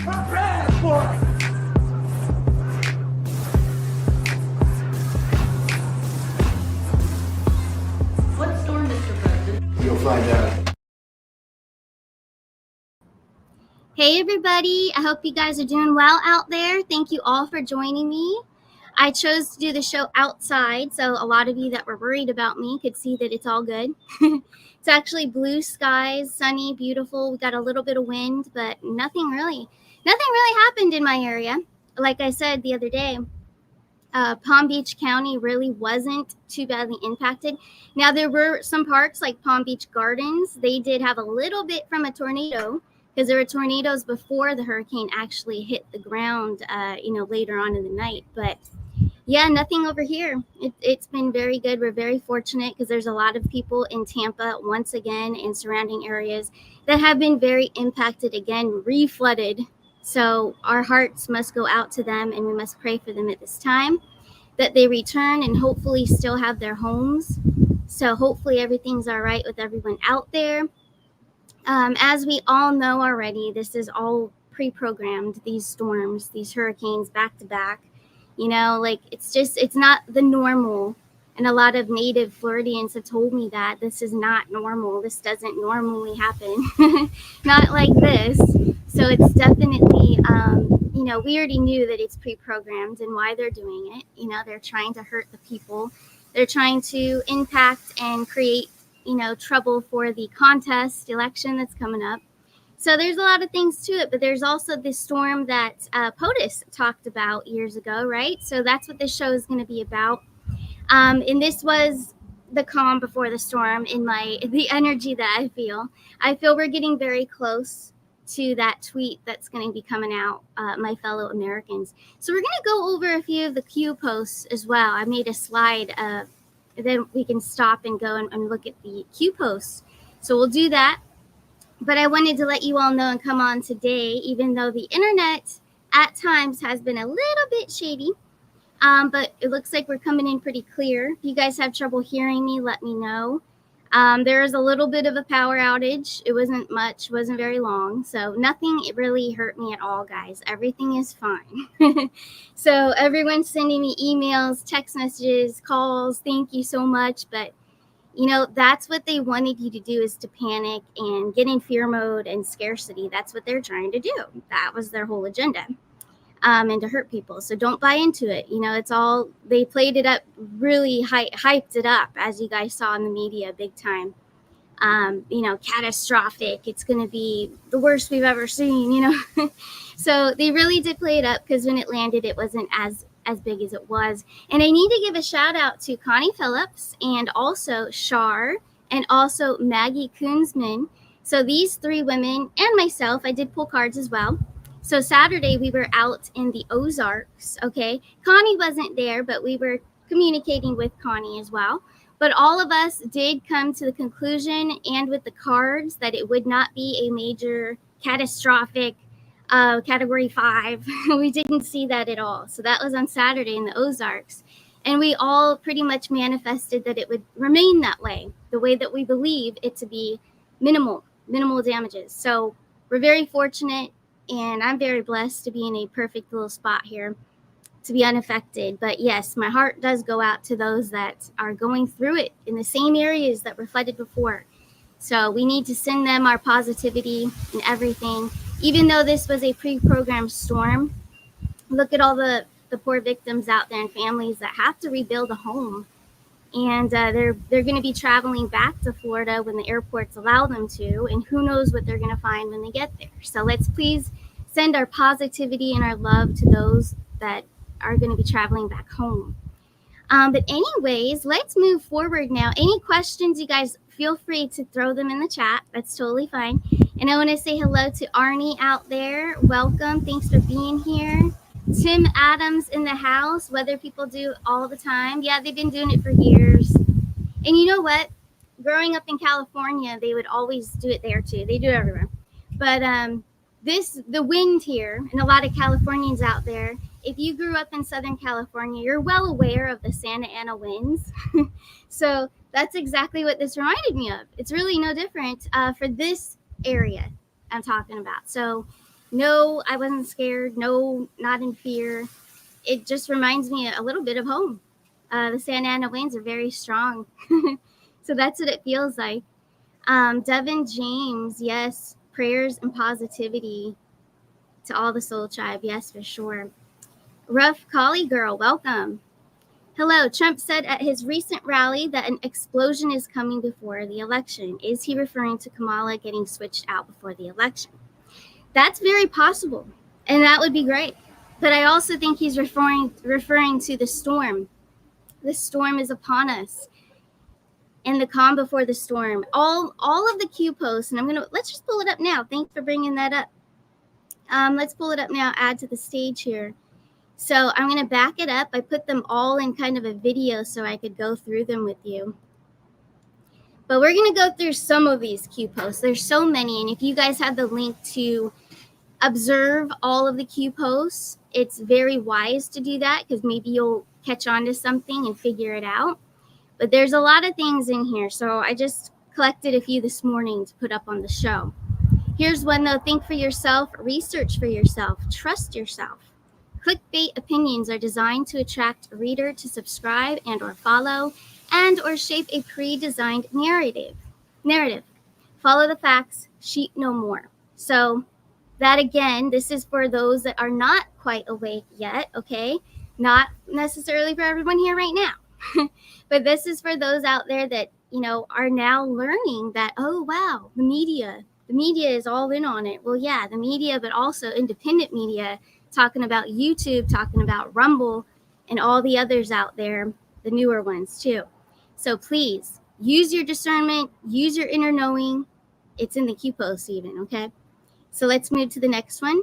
What storm, Mr. President? You'll find out. Hey everybody, I hope you guys are doing well out there. Thank you all for joining me. I chose to do the show outside, so a lot of you that were worried about me could see that it's all good. It's actually blue skies, sunny, beautiful. We got a little bit of wind, but nothing really happened in my area. Like I said the other day, Palm Beach County really wasn't too badly impacted. Now, there were some parts like Palm Beach Gardens. They did have a little bit from a tornado because there were tornadoes before the hurricane actually hit the ground, later on in the night. But yeah, nothing over here. It's been very good. We're very fortunate because there's a lot of people in Tampa, once again, and surrounding areas that have been very impacted again, re-flooded. So our hearts must go out to them, and we must pray for them at this time that they return and hopefully still have their homes. So hopefully everything's all right with everyone out there. As we all know already, this is all pre-programmed, these storms, these hurricanes back to back. It's not the normal. And a lot of native Floridians have told me that this is not normal. This doesn't normally happen. Not like this. So it's definitely, we already knew that it's pre-programmed and why they're doing it. They're trying to hurt the people. They're trying to impact and create, trouble for the contest election that's coming up. So there's a lot of things to it, but there's also this storm that POTUS talked about years ago, right? So that's what this show is going to be about. And this was the calm before the storm in the energy that I feel. I feel we're getting very close to that tweet that's going to be coming out, my fellow Americans. So we're going to go over a few of the Q posts as well. I made a slide, then we can stop and go and look at the Q posts. So we'll do that. But I wanted to let you all know and come on today, even though the internet at times has been a little bit shady. But it looks like we're coming in pretty clear. If you guys have trouble hearing me, let me know. There is a little bit of a power outage. It wasn't much, wasn't very long. So nothing really hurt me at all, guys. Everything is fine. So everyone's sending me emails, text messages, calls. Thank you so much. But that's what they wanted you to do, is to panic and get in fear mode and scarcity. That's what they're trying to do. That was their whole agenda, and to hurt people. So don't buy into it. It's all, they played it up, really hyped it up, as you guys saw in the media, big time. Catastrophic. It's going to be the worst we've ever seen, So they really did play it up, because when it landed, it wasn't as big as it was. And I need to give a shout out to Connie Phillips and also Shar and also Maggie Koonsman. So these three women and myself, I did pull cards as well. So Saturday we were out in the Ozarks. Okay, Connie wasn't there, but we were communicating with Connie as well. But all of us did come to the conclusion, and with the cards, that it would not be a major catastrophic Category 5. We didn't see that at all. So that was on Saturday in the Ozarks. And we all pretty much manifested that it would remain that way, the way that we believe it to be, minimal damages. So we're very fortunate, and I'm very blessed to be in a perfect little spot here to be unaffected. But yes, my heart does go out to those that are going through it in the same areas that were flooded before. So we need to send them our positivity and everything. Even though this was a pre-programmed storm, look at all the poor victims out there and families that have to rebuild a home. And they're going to be traveling back to Florida when the airports allow them to. And who knows what they're going to find when they get there. So let's please send our positivity and our love to those that are going to be traveling back home. But anyways, let's move forward now. Any questions, you guys, feel free to throw them in the chat. That's totally fine. And I want to say hello to Arnie out there. Welcome. Thanks for being here. Tim Adams in the house. Weather people do all the time. Yeah, they've been doing it for years. And you know what? Growing up in California, they would always do it there too. They do it everywhere. But the wind here, and a lot of Californians out there, if you grew up in Southern California, you're well aware of the Santa Ana winds. So that's exactly what this reminded me of. It's really no different for this area I'm talking about. So No, I wasn't scared. No, not in fear. It just reminds me a little bit of home. The Santa Ana winds are very strong. So that's what it feels like. Devin James, yes, prayers and positivity to all the Soul Tribe. Yes, for sure. Rough Collie Girl, welcome. Hello, Trump said at his recent rally that an explosion is coming before the election. Is he referring to Kamala getting switched out before the election? That's very possible, and that would be great. But I also think he's referring to the storm. The storm is upon us, and the calm before the storm. All of the Q posts, and let's just pull it up now. Thanks for bringing that up. Let's pull it up now. Add to the stage here. So I'm gonna back it up. I put them all in kind of a video so I could go through them with you. But we're gonna go through some of these Q posts. There's so many, and if you guys have the link to observe all of the Q posts, it's very wise to do that because maybe you'll catch on to something and figure it out. But there's a lot of things in here, so I just collected a few this morning to put up on the show. Here's one though. Think for yourself, research for yourself, trust yourself. Clickbait opinions are designed to attract a reader to subscribe and or follow and or shape a pre-designed narrative. Follow the facts, sheep no more. So that again, this is for those that are not quite awake yet, okay? Not necessarily for everyone here right now. But this is for those out there that, are now learning that, oh wow, the media is all in on it. Well, yeah, the media, but also independent media, talking about YouTube, talking about Rumble, and all the others out there, the newer ones too. So please use your discernment, use your inner knowing. It's in the Q post even, okay? So let's move to the next one.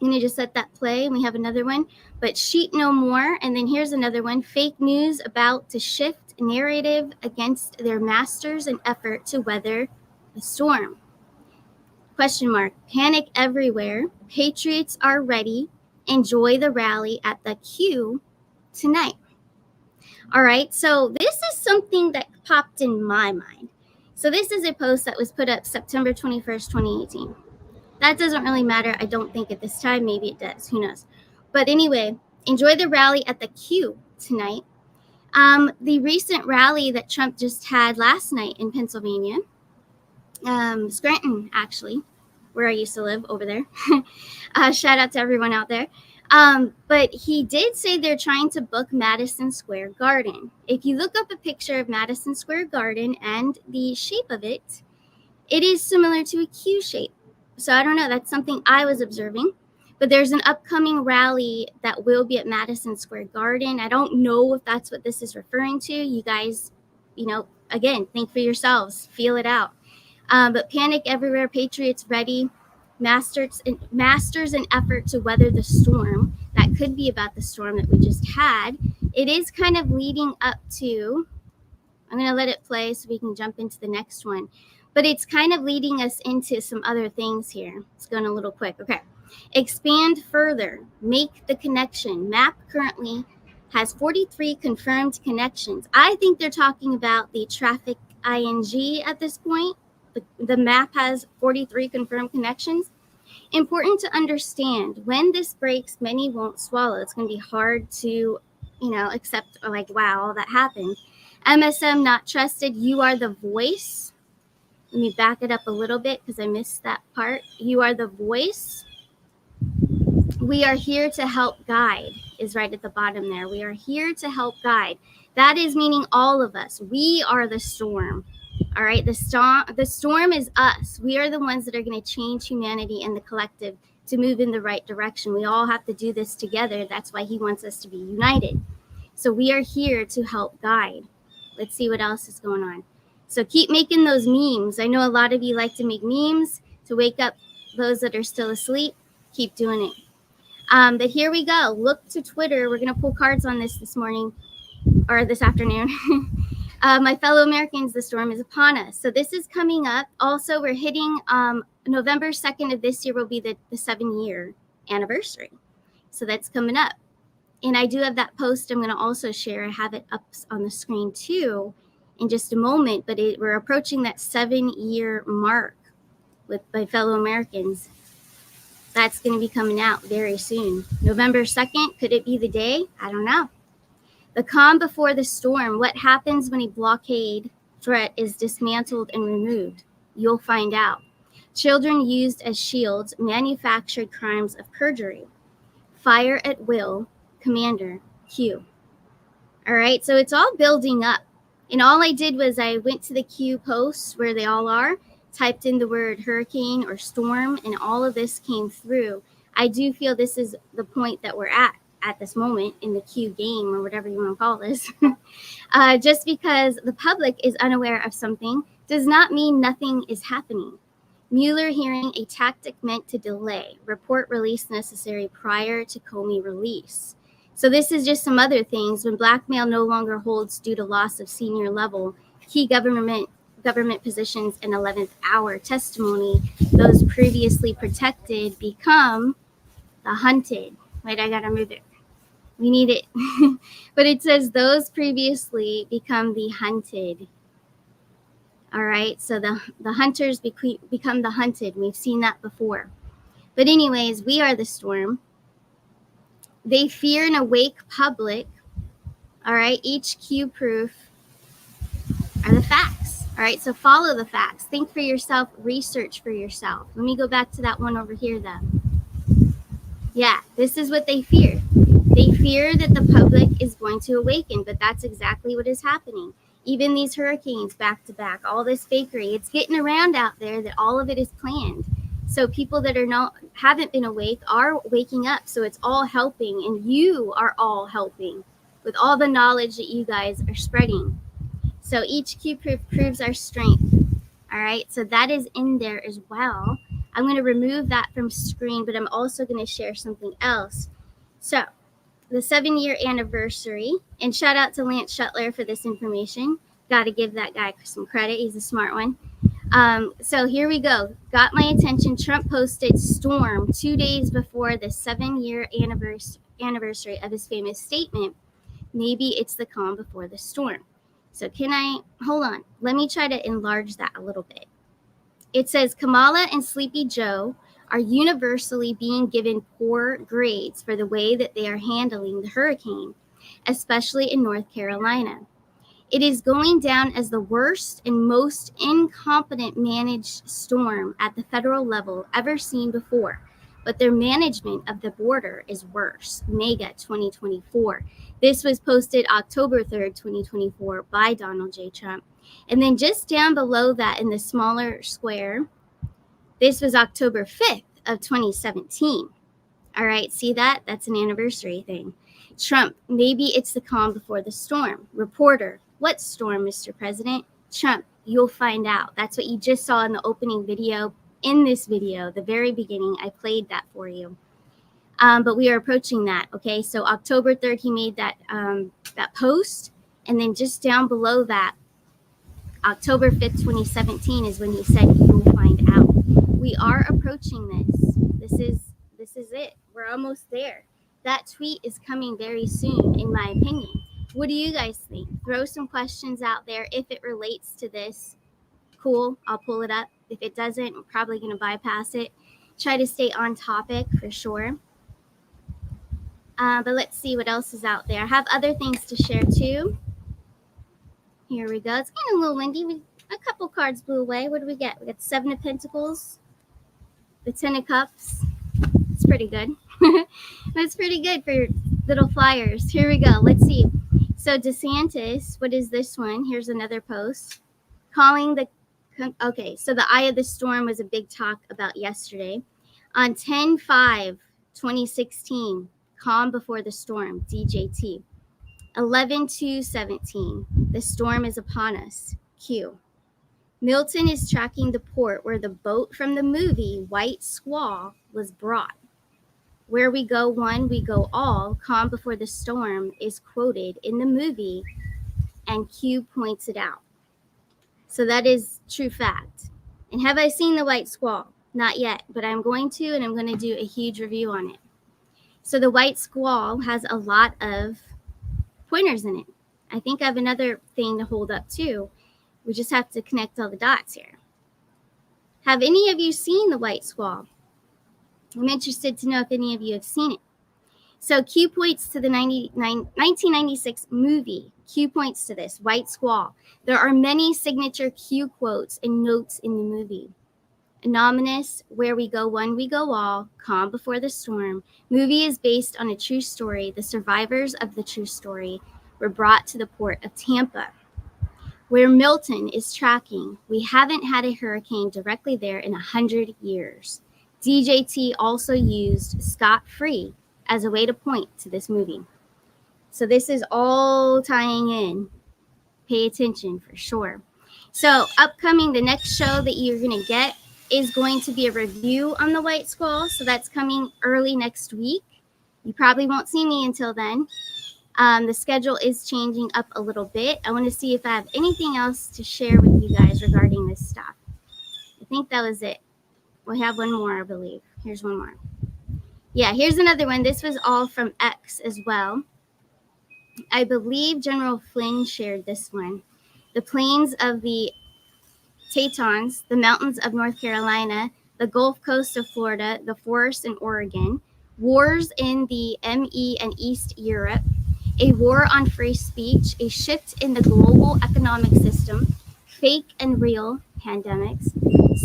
I'm going to just let that play, and we have another one. But sheep no more. And then here's another one. Fake news about to shift narrative against their masters in effort to weather the storm. Question mark. Panic everywhere. Patriots are ready. Enjoy the rally at the Q tonight. All right. So this is something that popped in my mind. So this is a post that was put up September 21st, 2018. That doesn't really matter. I don't think at this time. Maybe it does. Who knows? But anyway, enjoy the rally at the Q tonight. The recent rally that Trump just had last night in Pennsylvania, Scranton, actually, where I used to live over there. Shout out to everyone out there. But he did say they're trying to book Madison Square Garden. If you look up a picture of Madison Square Garden and the shape of it, it is similar to a Q shape. So I don't know. That's something I was observing. But there's an upcoming rally that will be at Madison Square Garden. I don't know if that's what this is referring to. You guys, again, think for yourselves. Feel it out. But panic everywhere. Patriots ready. Masters in effort to weather the storm. That could be about the storm that we just had. It is kind of leading up to, I'm going to let it play so we can jump into the next one. But it's kind of leading us into some other things here. It's going a little quick. Okay. Expand further. Make the connection. Map currently has 43 confirmed connections. I think they're talking about the traffic ING at this point. The map has 43 confirmed connections. Important to understand, when this breaks, many won't swallow. It's going to be hard to, accept, like, wow, that happened. MSM not trusted. You are the voice. Let me back it up a little bit because I missed that part. You are the voice. We are here to help guide is right at the bottom there. We are here to help guide. That is meaning all of us. We are the storm. All right. The storm is us. We are the ones that are going to change humanity and the collective to move in the right direction. We all have to do this together. That's why he wants us to be united. So we are here to help guide. Let's see what else is going on. So keep making those memes. I know a lot of you like to make memes to wake up those that are still asleep. Keep doing it. But here we go. Look to Twitter. We're going to pull cards on this morning or this afternoon. My fellow Americans, the storm is upon us. So this is coming up. Also, we're hitting November 2nd of this year will be the 7-year anniversary. So that's coming up. And I do have that post I'm going to also share. I have it up on the screen too in just a moment. But we're approaching that 7-year mark with my fellow Americans. That's going to be coming out very soon. November 2nd, could it be the day? I don't know. The calm before the storm. What happens when a blockade threat is dismantled and removed? You'll find out. Children used as shields, manufactured crimes of perjury. Fire at will, Commander Q. All right, so it's all building up. And all I did was I went to the Q posts where they all are, typed in the word hurricane or storm, and all of this came through. I do feel this is the point that we're at this moment in the Q game, or whatever you want to call this. Just because the public is unaware of something does not mean nothing is happening. Mueller hearing a tactic meant to delay. Report release necessary prior to Comey release. So this is just some other things. When blackmail no longer holds due to loss of senior level, key government positions and 11th hour testimony, those previously protected become the hunted. Wait, I gotta move it. We need it. But it says those previously become the hunted. All right, so the hunters become the hunted. We've seen that before. But anyways, we are the storm. They fear an awake public. All right, each Q proof are the facts. All right, so follow the facts. Think for yourself, research for yourself. Let me go back to that one over here, though. Yeah, this is what they fear. They fear that the public is going to awaken, but that's exactly what is happening. Even these hurricanes back to back, all this fakery, it's getting around out there that all of it is planned. So people that haven't been awake are waking up. So it's all helping, and you are all helping with all the knowledge that you guys are spreading. So each Q proof proves our strength. All right, so that is in there as well. I'm going to remove that from screen, but I'm also going to share something else. So the 7-year anniversary, and shout out to Lance Shuttler for this information. Got to give that guy some credit. He's a smart one. So here we go. Got my attention. Trump posted storm 2 days before the 7-year anniversary of his famous statement. Maybe it's the calm before the storm. So hold on. Let me try to enlarge that a little bit. It says Kamala and Sleepy Joe are universally being given poor grades for the way that they are handling the hurricane, especially in North Carolina. It is going down as the worst and most incompetent managed storm at the federal level ever seen before, but their management of the border is worse. Mega 2024. This was posted October 3rd, 2024 by Donald J. Trump. And then just down below that in the smaller square, this was October 5th of 2017. All right, see that? That's an anniversary thing. Trump, maybe it's the calm before the storm. Reporter, what storm, Mr. President? Trump, you'll find out. That's what you just saw in the opening video. In this video, the very beginning, I played that for you. But we are approaching that, okay? So October 3rd, he made that post. And then just down below that, October 5th, 2017 is when he said, you'll find out. We are approaching this. This is it. We're almost there. That tweet is coming very soon, in my opinion. What do you guys think? Throw some questions out there. If it relates to this, cool, I'll pull it up. If it doesn't, we're probably going to bypass it. Try to stay on topic for sure. But let's see what else is out there. I have other things to share too. Here we go. It's kind of a little windy. A couple cards blew away. What do we get? We got 7 of Pentacles, the 10 of Cups. It's pretty good. That's pretty good for little flyers. Here we go. Let's see. So DeSantis, what is this one? Here's another post. Okay, so the eye of the storm was a big talk about yesterday. On 10/5/2016, calm before the storm, DJT. 11/2/17, the storm is upon us, Q. Milton is tracking the port where the boat from the movie White Squall was brought. Where we go one, we go all, calm before the storm is quoted in the movie, and Q points it out. So that is true fact. And have I seen the White Squall? Not yet, but I'm going to, and I'm going to do a huge review on it. So the White Squall has a lot of pointers in it. I think I have another thing to hold up too. We just have to connect all the dots here. Have any of you seen the White Squall? I'm interested to know if any of you have seen it. So Q points to the 1996 movie. Q points to this, White Squall. There are many signature Q quotes and notes in the movie. Anonymous, where we go one, we go all, calm before the storm. Movie is based on a true story. The survivors of the true story were brought to the port of Tampa, where Milton is tracking. We haven't had a hurricane directly there in 100 years. DJT also used scot-free as a way to point to this movie. So this is all tying in. Pay attention for sure. So upcoming, the next show that you're going to get is going to be a review on the White Squall. So that's coming early next week. You probably won't see me until then. The schedule is changing up a little bit. I want to see if I have anything else to share with you guys regarding this stuff. I think that was it. We have one more, I believe. Here's one more. Yeah, here's another one. This was all from X as well. I believe General Flynn shared this one. The plains of the Tetons, the mountains of North Carolina, the Gulf Coast of Florida, the forests in Oregon, wars in the ME and East Europe, a war on free speech, a shift in the global economic system, fake and real pandemics,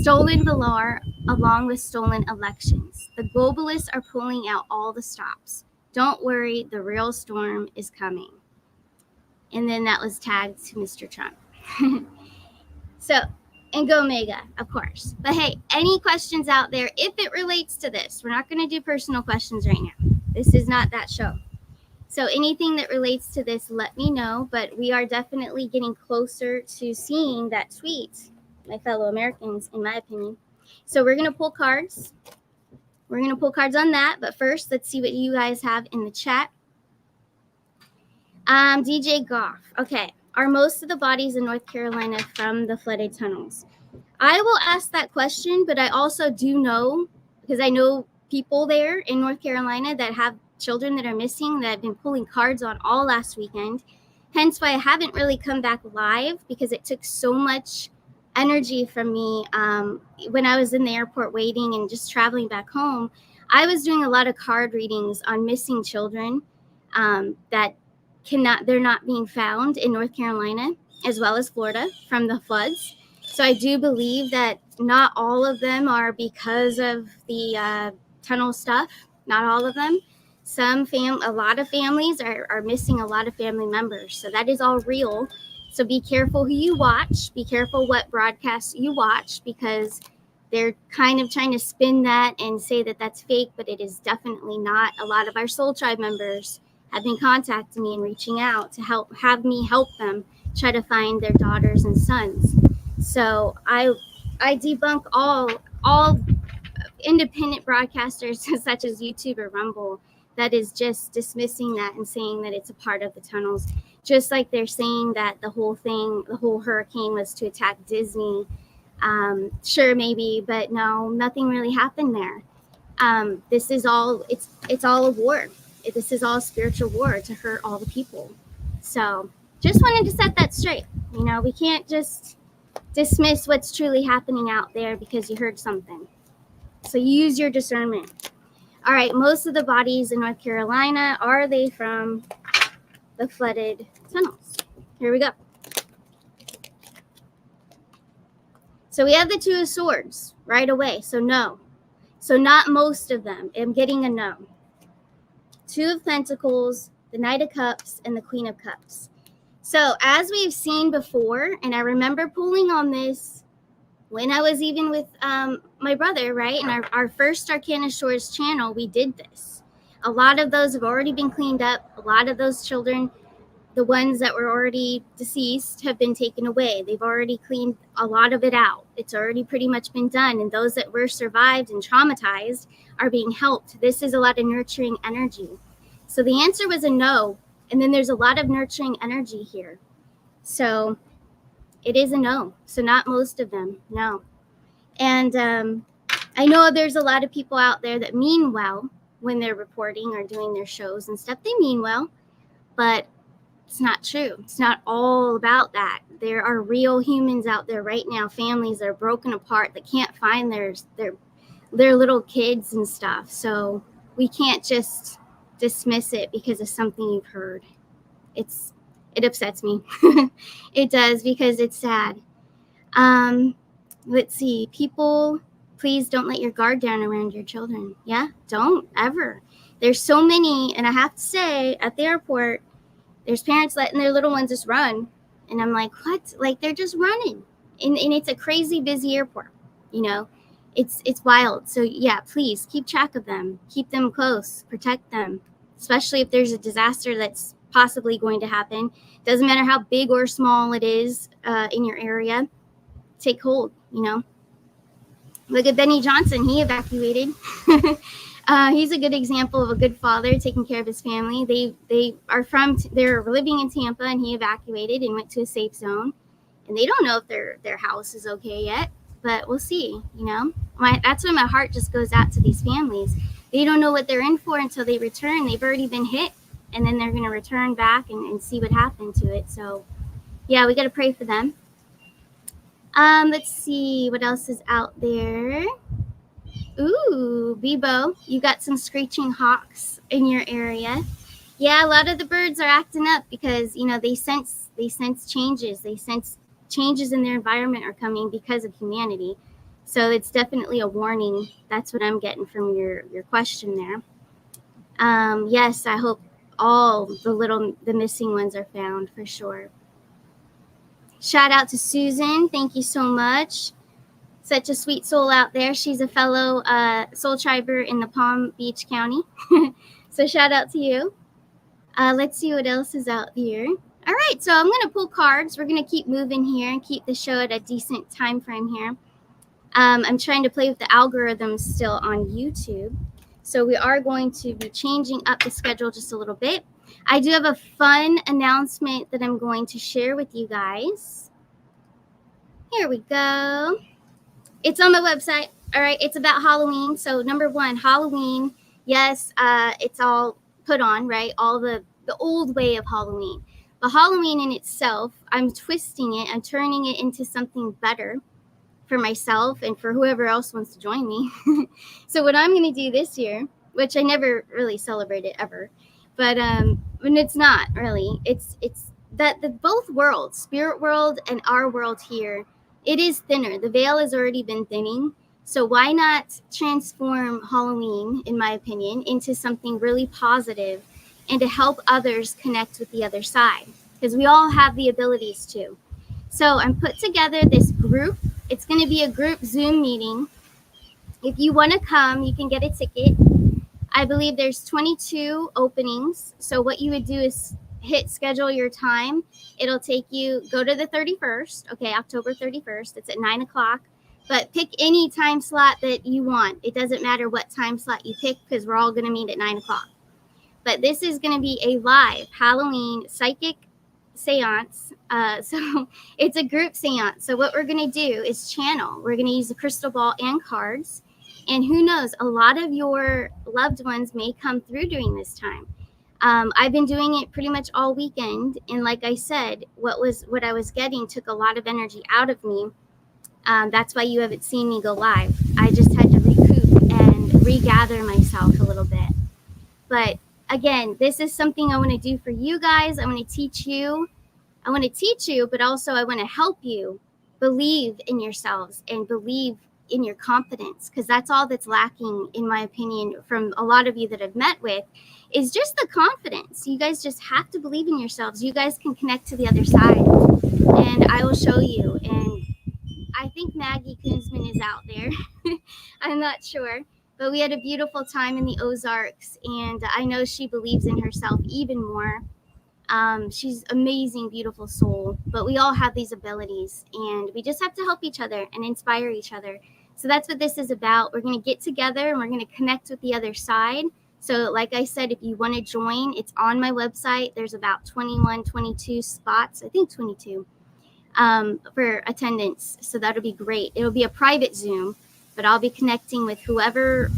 stolen valor along with stolen elections. The globalists are pulling out all the stops. Don't worry, the real storm is coming. And then that was tagged to Mr. Trump. So, and go Mega, of course. But hey, any questions out there, if it relates to this, we're not going to do personal questions right now. This is not that show. So anything that relates to this, let me know. But we are definitely getting closer to seeing that tweet, my fellow Americans, in my opinion. So we're going to pull cards. We're going to pull cards on that. But first, let's see what you guys have in the chat. DJ Goff. Okay. Are most of the bodies in North Carolina from the flooded tunnels? I will ask that question, but I also do know, because I know people there in North Carolina that have children that are missing that I've been pulling cards on all last weekend. Hence why I haven't really come back live, because it took so much energy from me when I was in the airport waiting and just traveling back home. I was doing a lot of card readings on missing children that they're not being found in North Carolina as well as Florida from the floods. So I do believe that not all of them are because of the tunnel stuff. Not all of them. A lot of families are missing a lot of family members. So that is all real. So be careful who you watch. Be careful what broadcasts you watch, because they're kind of trying to spin that and say that that's fake, but it is definitely not. A lot of our Soul Tribe members have been contacting me and reaching out to have me help them try to find their daughters and sons. So I debunk all independent broadcasters such as YouTube or Rumble that is just dismissing that and saying that it's a part of the tunnels. Just like they're saying that the whole hurricane was to attack Disney. Sure, maybe, but no, nothing really happened there. This is all, it's all a war. This is all a spiritual war to hurt all the people. So just wanted to set that straight. You know, we can't just dismiss what's truly happening out there because you heard something. So use your discernment. All right, most of the bodies in North Carolina, are they from the flooded tunnels? Here we go. So we have the Two of Swords right away. So no. So not most of them. I'm getting a no. Two of Pentacles, the Knight of Cups, and the Queen of Cups. So as we've seen before, and I remember pulling on this when I was even with my brother, right? In our first Arcana Shores channel, we did this. A lot of those have already been cleaned up. A lot of those children, the ones that were already deceased, have been taken away. They've already cleaned a lot of it out. It's already pretty much been done. And those that were survived and traumatized are being helped. This is a lot of nurturing energy. So the answer was a no. And then there's a lot of nurturing energy here. So it is a no. So not most of them, no. And I know there's a lot of people out there that mean well when they're reporting or doing their shows and stuff. They mean well, but it's not true. It's not all about that. There are real humans out there right now, families that are broken apart, that can't find their they're little kids and stuff. So we can't just dismiss it because of something you've heard. It upsets me. It does, because it's sad. Let's see. People, please don't let your guard down around your children. Yeah, don't ever. There's so many, and I have to say, at the airport, there's parents letting their little ones just run, and I'm like, what? Like, they're just running, and it's a crazy busy airport. You know, it's wild. So yeah, please keep track of them, keep them close, protect them, especially if there's a disaster that's possibly going to happen. Doesn't matter how big or small it is in your area. Take hold. You know, look at Benny Johnson. He evacuated. He's a good example of a good father taking care of his family. They're living in Tampa, and he evacuated and went to a safe zone. And they don't know if their house is okay yet, but we'll see. You know, that's why my heart just goes out to these families. They don't know what they're in for until they return. They've already been hit, and then they're going to return back and see what happened to it. So, yeah, we got to pray for them. Let's see what else is out there. Ooh, Bebo, you got some screeching hawks in your area. Yeah, a lot of the birds are acting up because, you know, they sense changes. They sense changes in their environment are coming because of humanity. So it's definitely a warning. That's what I'm getting from your question there. Yes, I hope all the missing ones are found for sure. Shout out to Susan. Thank you so much. Such a sweet soul out there. She's a fellow soul triber in the Palm Beach County. So shout out to you. Let's see what else is out here. All right, so I'm going to pull cards. We're going to keep moving here and keep the show at a decent time frame here. I'm trying to play with the algorithms still on YouTube. So we are going to be changing up the schedule just a little bit. I do have a fun announcement that I'm going to share with you guys. Here we go. It's on my website. All right, it's about Halloween. So number one, Halloween. Yes, it's all put on, right? All the old way of Halloween. But Halloween in itself, I'm twisting it. I'm turning it into something better for myself and for whoever else wants to join me. So what I'm going to do this year, which I never really celebrated ever, but when it's not really, it's that the both worlds, spirit world and our world here, it is thinner. The veil has already been thinning. So why not transform Halloween, in my opinion, into something really positive and to help others connect with the other side? Because we all have the abilities to. So I'm put together this group. It's going to be a group Zoom meeting. If you want to come, you can get a ticket. I believe there's 22 openings. So what you would do is hit schedule your time. It'll take you, go to the 31st. Okay, October 31st. It's at 9 o'clock. But pick any time slot that you want. It doesn't matter what time slot you pick because we're all going to meet at 9 o'clock. But this is going to be a live Halloween psychic seance. So it's a group seance. So what we're going to do is channel. We're going to use the crystal ball and cards. And who knows, a lot of your loved ones may come through during this time. I've been doing it pretty much all weekend. And like I said, what I was getting took a lot of energy out of me. That's why you haven't seen me go live. I just had to recoup and regather myself a little bit. But again, this is something I want to do for you guys. I want to teach you. But also I want to help you believe in yourselves and believe in your confidence, because that's all that's lacking, in my opinion, from a lot of you that I've met with, is just the confidence. You guys just have to believe in yourselves. You guys can connect to the other side, and I will show you. And I think Maggie Koonsman is out there. I'm not sure. But we had a beautiful time in the Ozarks, and I know she believes in herself even more. She's amazing, beautiful soul. But we all have these abilities, and we just have to help each other and inspire each other. So that's what this is about. We're going to get together, and we're going to connect with the other side. So like I said, if you want to join, it's on my website. There's about 21, 22 spots. I think 22 for attendance. So that'll be great. It'll be a private Zoom, but I'll be connecting with whoever,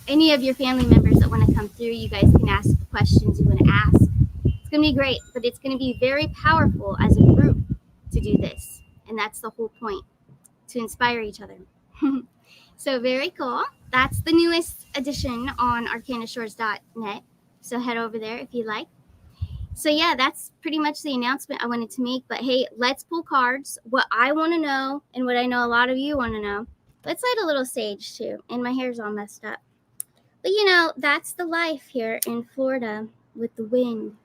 any of your family members that want to come through. You guys can ask the questions you want to ask. It's going to be great, but it's going to be very powerful as a group to do this. And that's the whole point, to inspire each other. So very cool. That's the newest edition on arcanashores.net. So head over there if you like. So yeah, that's pretty much the announcement I wanted to make. But hey, let's pull cards. What I want to know and what I know a lot of you want to know. Let's light a little sage too. And my hair's all messed up. But you know, that's the life here in Florida with the wind.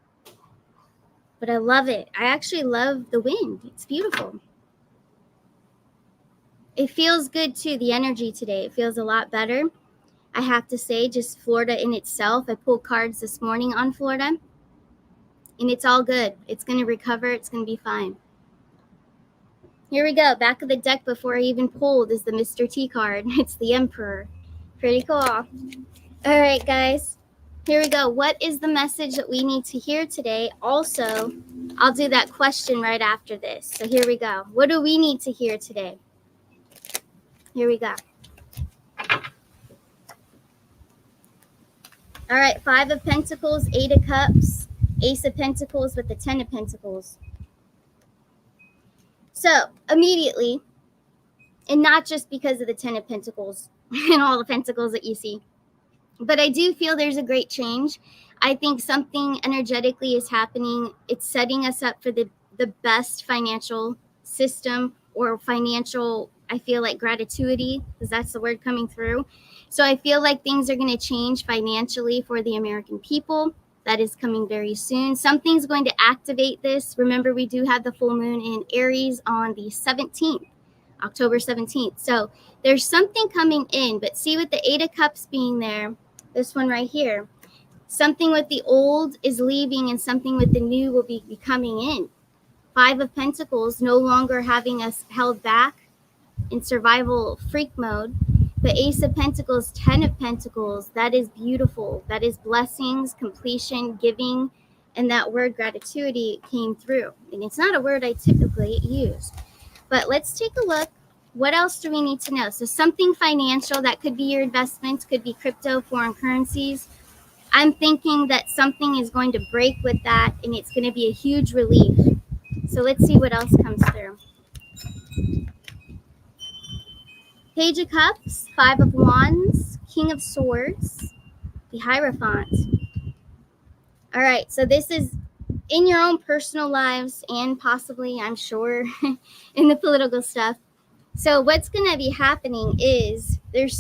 But I love it. I actually love the wind. It's beautiful. It feels good too, the energy today. It feels a lot better. I have to say, just Florida in itself. I pulled cards this morning on Florida, and it's all good. It's going to recover. It's going to be fine. Here we go. Back of the deck before I even pulled is the Mr. T card. It's the Emperor. Pretty cool. All right, guys. Here we go. What is the message that we need to hear today? Also, I'll do that question right after this. So here we go. What do we need to hear today? Here we go. All right, 5 of Pentacles, 8 of Cups, Ace of Pentacles with the 10 of Pentacles. So, immediately, and not just because of the 10 of Pentacles and all the pentacles that you see, but I do feel there's a great change. I think something energetically is happening. It's setting us up for the best financial system or financial, I feel like, gratitude, because that's the word coming through. So I feel like things are going to change financially for the American people. That is coming very soon. Something's going to activate this. Remember, we do have the full moon in Aries on the 17th, October 17th. So there's something coming in, but see, with the 8 of Cups being there, this one right here, something with the old is leaving and something with the new will be coming in. 5 of Pentacles no longer having us held back in survival freak mode. The Ace of Pentacles, 10 of Pentacles, that is beautiful. That is blessings, completion, giving, and that word gratitude came through. And it's not a word I typically use. But let's take a look. What else do we need to know? So something financial, that could be your investments, could be crypto, foreign currencies. I'm thinking that something is going to break with that, and it's going to be a huge relief. So let's see what else comes through. Page of Cups, 5 of Wands, King of Swords, the Hierophant. All right, so this is in your own personal lives and possibly, I'm sure, in the political stuff. So what's going to be happening is there's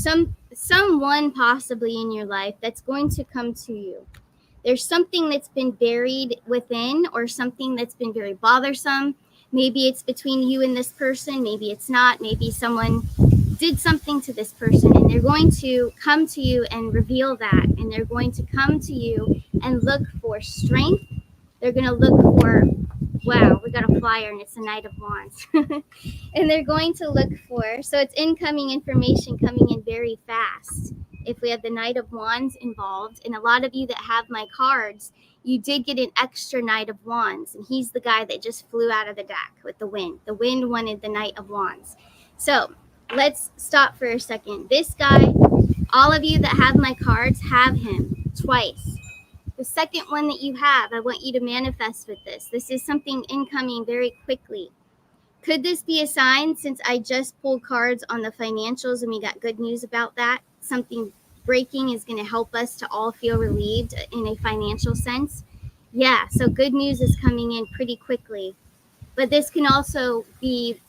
someone possibly in your life that's going to come to you. There's something that's been buried within, or something that's been very bothersome. Maybe it's between you and this person. Maybe it's not. Maybe someone did something to this person, and they're going to come to you and reveal that. And they're going to come to you and look for strength. They're going to look for, wow, we got a flyer and it's the Knight of Wands. And they're going to look for, so it's incoming information coming in very fast. If we have the Knight of Wands involved, and a lot of you that have my cards, you did get an extra Knight of Wands, and he's the guy that just flew out of the deck with the wind. The wind wanted the Knight of Wands. So let's stop for a second. This guy, all of you that have my cards have him twice. The second one that you have, I want you to manifest with this. This is something incoming very quickly. Could this be a sign, since I just pulled cards on the financials and we got good news about that? Something breaking is going to help us to all feel relieved in a financial sense. Yeah, so good news is coming in pretty quickly. But this can also be,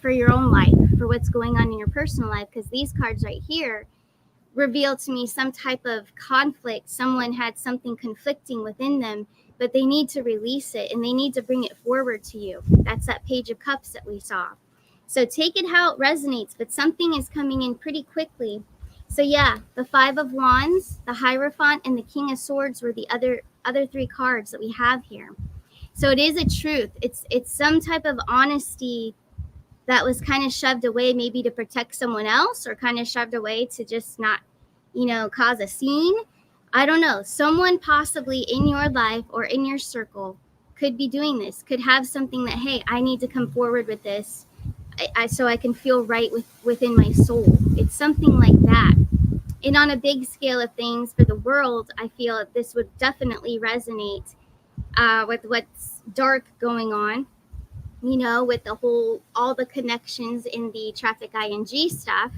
for your own life, for what's going on in your personal life, because these cards right here reveal to me some type of conflict. Someone had something conflicting within them, but they need to release it and they need to bring it forward to you. That's that Page of Cups that we saw. So take it how it resonates, but something is coming in pretty quickly. So yeah, the 5 of Wands, the Hierophant, and the King of Swords were the other 3 cards that we have here. So it is a truth. It's some type of honesty that was kind of shoved away, maybe to protect someone else, or kind of shoved away to just not, cause a scene. I don't know. Someone possibly in your life or in your circle could be doing this, could have something that, hey, I need to come forward with this so I can feel right within my soul. It's something like that. And on a big scale of things for the world, I feel that this would definitely resonate with what's dark going on. With all the connections in the traffic ING stuff,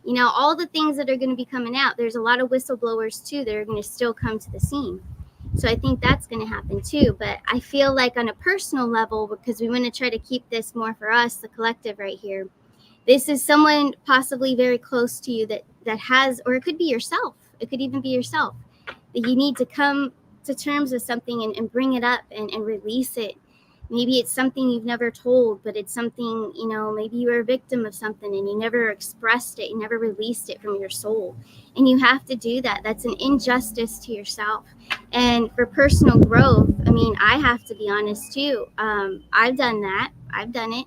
You know, all the things that are going to be coming out, there's a lot of whistleblowers too that are going to still come to the scene. So I think that's going to happen too. But I feel like on a personal level, because we want to try to keep this more for us, the collective right here, this is someone possibly very close to you that has, or it could be yourself. It could even be yourself, that you need to come to terms with something and bring it up and release it. Maybe it's something you've never told, but it's something, you know, maybe you were a victim of something and you never expressed it, you never released it from your soul. And you have to do that. That's an injustice to yourself. And for personal growth, I mean, I have to be honest too. I've done that. I've done it.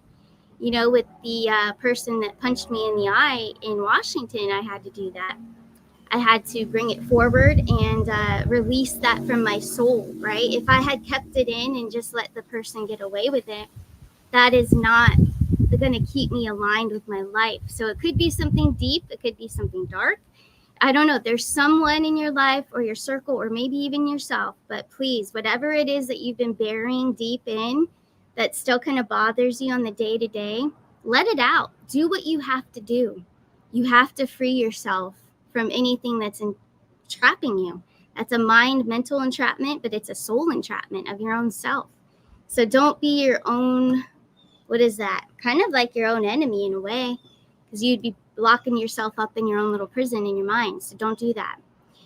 You know, with the person that punched me in the eye in Washington, I had to do that. I had to bring it forward and release that from my soul, right? If I had kept it in and just let the person get away with it, that is not going to keep me aligned with my life. So it could be something deep, it could be something dark. I don't know. There's someone in your life or your circle or maybe even yourself, but please, whatever it is that you've been burying deep in that still kind of bothers you on the day to day, let it out. Do what you have to do. You have to free yourself from anything that's entrapping you. That's a mind, mental entrapment, but it's a soul entrapment of your own self. So don't be your own, what is that? Kind of like your own enemy in a way, because you'd be locking yourself up in your own little prison in your mind. So don't do that.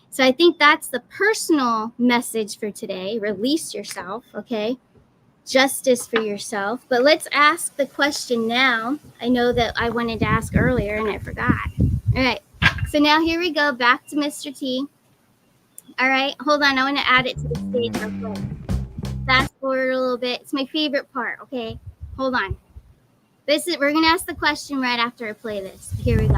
So I think that's the personal message for today. Release yourself, okay? Justice for yourself. But let's ask the question now. I know that I wanted to ask earlier and I forgot. All right. So now here we go. Back to Mr. T. All right. Hold on. I want to add it to the stage real quick. Fast forward a little bit. It's my favorite part. Okay. Hold on. We're going to ask the question right after I play this. Here we go.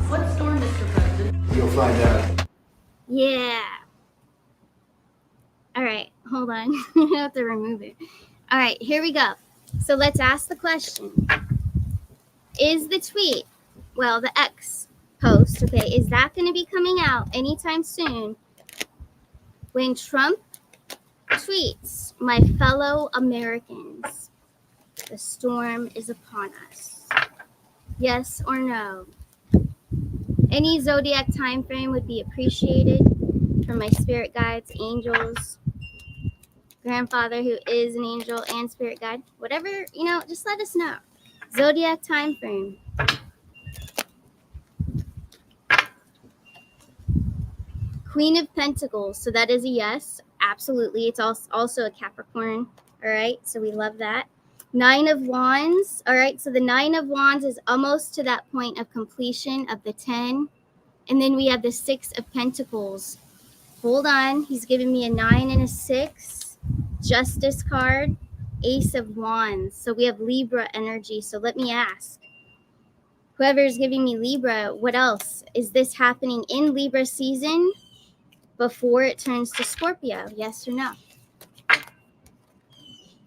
What storm, Mr. President? You'll find out. Yeah. All right. Hold on. I have to remove it. All right. Here we go. So let's ask the question. Is the tweet, well, the X post, okay, is that going to be coming out anytime soon when Trump tweets, "My fellow Americans, the storm is upon us"? Yes or no? Any zodiac time frame would be appreciated from my spirit guides, angels, grandfather who is an angel and spirit guide. Whatever, you know, just let us know. Zodiac time frame. Queen of Pentacles. So that is a yes. Absolutely. It's also a Capricorn. All right. So we love that. Nine of Wands. All right. So the Nine of Wands is almost to that point of completion of the 10. And then we have the Six of Pentacles. Hold on. He's giving me a 9 and a 6. Justice card. Ace of Wands. So we have Libra energy. So let me ask. Whoever's giving me Libra, what else? Is this happening in Libra season before it turns to Scorpio? Yes or no?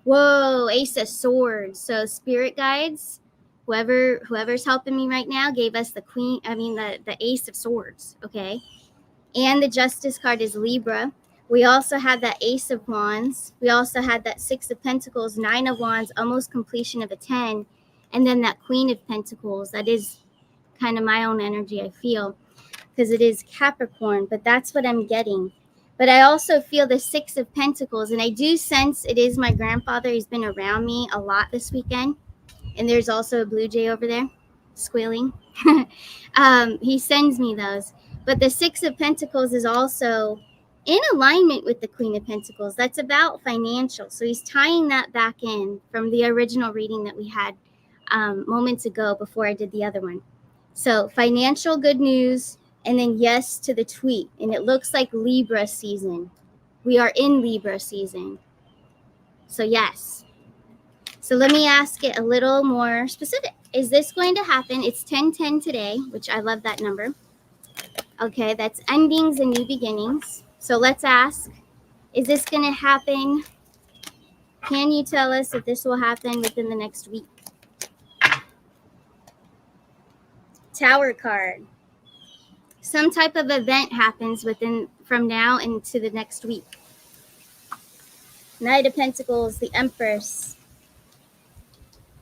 Whoa, Ace of Swords. So spirit guides, whoever's helping me right now gave us the Ace of Swords, okay? And the Justice card is Libra. We also had that Ace of Wands. We also had that Six of Pentacles, Nine of Wands, almost completion of a 10. And then that Queen of Pentacles. That is kind of my own energy, I feel, because it is Capricorn, but that's what I'm getting. But I also feel the Six of Pentacles, and I do sense it is my grandfather. He's been around me a lot this weekend. And there's also a blue jay over there squealing. He sends me those. But the Six of Pentacles is also in alignment with the Queen of Pentacles. That's about financial. So he's tying that back in from the original reading that we had moments ago before I did the other one. So financial good news, and then yes to the tweet. And it looks like Libra season. We are in Libra season. So yes. So let me ask it a little more specific. Is this going to happen? It's 10:10 today, which I love that number. Okay, that's endings and new beginnings. So let's ask, is this going to happen? Can you tell us if this will happen within the next week? Tower card. Some type of event happens from now into the next week. Knight of Pentacles, the Empress.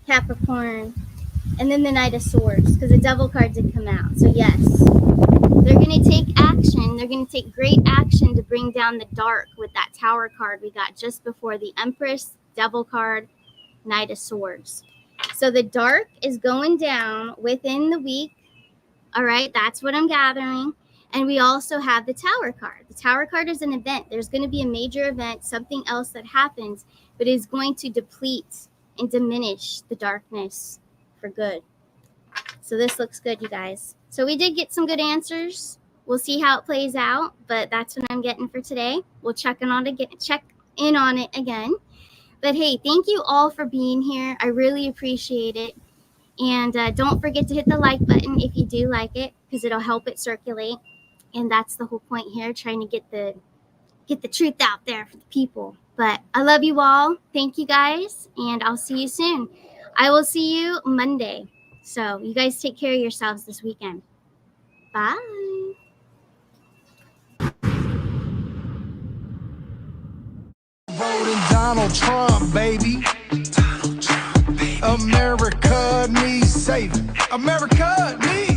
Capricorn, and then the Knight of Swords, because the Devil card did come out. So yes, they're going to take action. They're going to take great action to bring down the dark with that Tower card we got just before the Empress, Devil card, Knight of Swords. So the dark is going down within the week. All right, that's what I'm gathering. And we also have the Tower card. The Tower card is an event. There's going to be a major event, something else that happens, but is going to deplete and diminish the darkness for good. So this looks good, you guys. So we did get some good answers. We'll see how it plays out, but that's what I'm getting for today. We'll check in on it again. But hey, thank you all for being here. I really appreciate it. And don't forget to hit the like button if you do like it, because it'll help it circulate. And that's the whole point here, trying to get the truth out there for the people. But I love you all. Thank you guys, and I'll see you soon. I will see you Monday. So you guys take care of yourselves this weekend. Bye. Voting Donald Trump, baby. America needs saving. America needs